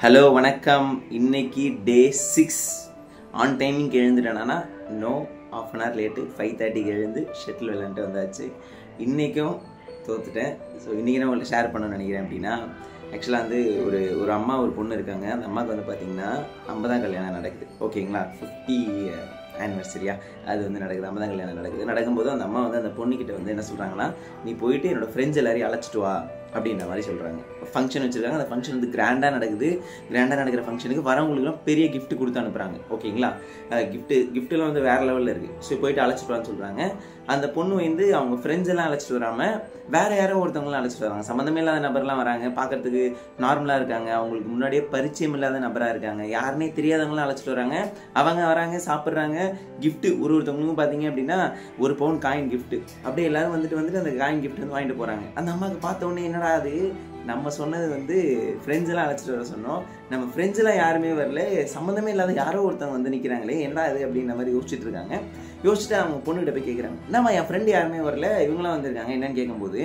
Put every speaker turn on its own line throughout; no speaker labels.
Hello வணக்கம். இன்னைக்கு டே 6 on டைமிங்க்கு எழுந்துட்டேனா no half an hour late 5:30க்கு எழுந்து ஷட்டில் விளையாண்டுட்டு வந்தாச்சு. இன்றைக்கும் தோத்துட்டேன். ஸோ இன்றைக்கி நான் உங்கள்கிட்ட ஷேர் பண்ணணும்னு நினைக்கிறேன். அப்படின்னா ஆக்சுவலாக வந்து ஒரு அம்மா ஒரு பொண்ணு இருக்காங்க. அந்த அம்மாவுக்கு வந்து பார்த்திங்கன்னா 50ஆம் கல்யாணம் நடக்குது. ஓகேங்களா, 50 ஆனிவர்சரியா அது வந்து நடக்குது. 50ஆம் கல்யாணம் நடக்கும்போது அந்த அம்மா வந்து அந்த பொண்ணுக்கிட்ட வந்து என்ன சொல்கிறாங்கன்னா, நீ போயிட்டு என்னோடய ஃப்ரெண்ட்ஸ் எல்லாரையும் அழைச்சிட்டு வா அப்படின்ற மாதிரி சொல்கிறாங்க. ஃபங்க்ஷன் வச்சுருக்காங்க. அந்த ஃபங்க்ஷன் வந்து கிராண்டாக நடக்கிற ஃபங்க்ஷனுக்கு வரவங்களுக்குலாம் பெரிய கிஃப்ட் கொடுத்து அனுப்புகிறாங்க. ஓகேங்களா, கிஃப்ட்டுலாம் வந்து வேறு லெவலில் இருக்குது. ஸோ போயிட்டு அழைச்சிட்டு வான்னு சொல்கிறாங்க. அந்த பொண்ணு வந்து அவங்க ஃப்ரெண்ட்ஸ் எல்லாம் அழைச்சிட்டு வராமல் வேறு யாரோ ஒருத்தவங்களாம் அழைச்சிட்டு வராங்க. சம்மந்தமே இல்லாத நபர்லாம் வராங்க. பார்க்குறதுக்கு நார்மலாக இருக்காங்க. அவங்களுக்கு முன்னாடியே பரிச்சயம் இல்லாத நபராக இருக்காங்க. யாருன்னே தெரியாதவங்களாம் அழைச்சிட்டு வராங்க. அவங்க வராங்க, சாப்பிட்றாங்க. கிஃப்ட்டு ஒருத்தவங்களுக்கும் பார்த்தீங்க அப்படின்னா 1 பவுன் காயின் கிஃப்ட்டு. அப்படியே எல்லாரும் வந்துட்டு அந்த காயின் கிஃப்ட் வந்து வாங்கிட்டு போகிறாங்க. அந்த அம்மாவுக்கு பார்த்த உடனே என்னடா அது, நம்ம சொன்னது வந்து ஃப்ரெண்ட்ஸ் எல்லாம் அழைச்சிட்டு வர சொன்னோம், நம்ம ஃப்ரெண்ட்ஸ் எல்லாம் யாருமே வரல, சம்மந்தமே இல்லாத யாரோ ஒருத்தவங்க வந்து நிற்கிறாங்களே, என்னடா அது அப்படின்ற மாதிரி யோசிச்சுட்டு இருக்காங்க. யோசிச்சுட்டு அவங்க பொண்ணுகிட்ட போய் கேட்குறாங்க, என்னம்மா என் ஃப்ரெண்டு யாருமே வரல, இவங்களாம் வந்திருக்காங்க என்னன்னு கேட்கும்போது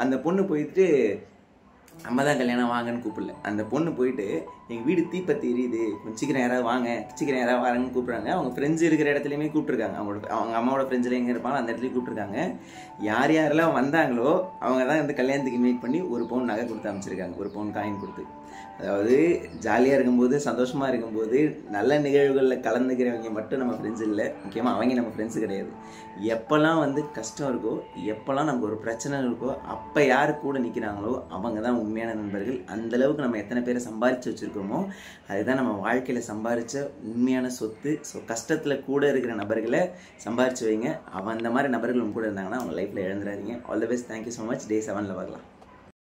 அந்த பொண்ணு போயிட்டு 50ஆம் கல்யாணம் வாங்கன்னு கூப்பிடல. அந்த பொண்ணு போயிட்டு எங்கள் வீடு தீப்பத்தி எரியுது, கொஞ்சம் சீக்கிரம் யாராவது வாங்க, சீக்கிரம் யாராவது வாங்கன்னு கூப்பிட்றாங்க. அவங்க ஃப்ரெண்ட்ஸ் இருக்கிற இடத்துலையுமே கூப்பிட்ருக்காங்க. அவங்க அம்மாவோட ஃப்ரெண்ட்ஸில் எங்கே இருப்பாங்க அந்த இடத்துலையும் கூப்பிட்ருக்காங்க. யார் யாரெல்லாம் வந்தாங்களோ அவங்க தான் இந்த கல்யாணத்துக்கு இன்வைட் பண்ணி 1 பவுன் நகை கொடுத்து அமைச்சிருக்காங்க, 1 பவுன் காயின் கொடுத்து. அதாவது ஜாலியாக இருக்கும்போது, சந்தோஷமாக இருக்கும்போது, நல்ல நிகழ்வுகளில் கலந்துக்கிறவங்க மட்டும் நம்ம ஃப்ரெண்ட்ஸ் இல்லை. முக்கியமாக அவங்க நம்ம ஃப்ரெண்ட்ஸு கிடையாது. எப்போல்லாம் வந்து கஷ்டம் இருக்கோ, எப்போல்லாம் நமக்கு ஒரு பிரச்சனை இருக்கோ, அப்போ யார் கூட நிற்கிறாங்களோ அவங்க தான் உண்மையான நண்பர்கள். அந்தளவுக்கு நம்ம எத்தனை பேரை சம்பாதிச்சு வச்சுருக்கோமோ அதுதான் நம்ம வாழ்க்கையில் சம்பாதிச்ச உண்மையான சொத்து. ஸோ கஷ்டத்தில் கூட இருக்கிற நபர்களை சம்பாதிச்சு வைங்க. அந்த மாதிரி நபர்கள் உங்க கூட இருந்தாங்கன்னா அவங்க லைஃப்பில் இழந்துடாதீங்க. All the best. Thank you so much. Day 7ல் பார்க்கலாம்.